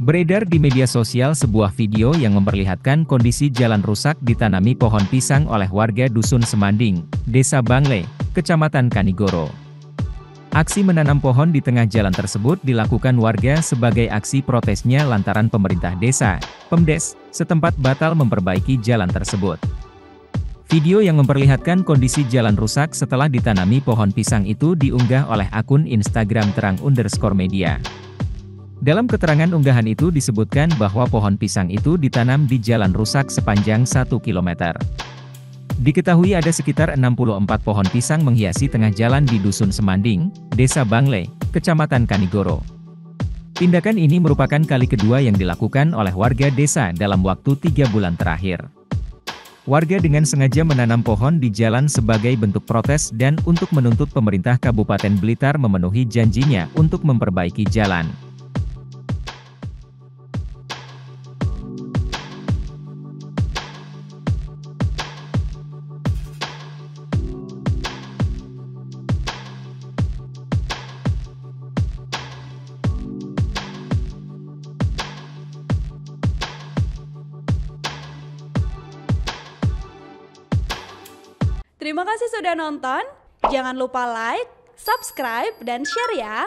Beredar di media sosial sebuah video yang memperlihatkan kondisi jalan rusak ditanami pohon pisang oleh warga Dusun Semanding, Desa Bangle, Kecamatan Kanigoro. Aksi menanam pohon di tengah jalan tersebut dilakukan warga sebagai aksi protesnya lantaran pemerintah desa, Pemdes, setempat batal memperbaiki jalan tersebut. Video yang memperlihatkan kondisi jalan rusak setelah ditanami pohon pisang itu diunggah oleh akun Instagram terang_media. Dalam keterangan unggahan itu disebutkan bahwa pohon pisang itu ditanam di jalan rusak sepanjang 1 km. Diketahui ada sekitar 64 pohon pisang menghiasi tengah jalan di Dusun Semanding, Desa Bangle, Kecamatan Kanigoro. Tindakan ini merupakan kali kedua yang dilakukan oleh warga desa dalam waktu 3 bulan terakhir. Warga dengan sengaja menanam pohon di jalan sebagai bentuk protes dan untuk menuntut pemerintah Kabupaten Blitar memenuhi janjinya untuk memperbaiki jalan. Terima kasih sudah nonton, jangan lupa like, subscribe, dan share ya!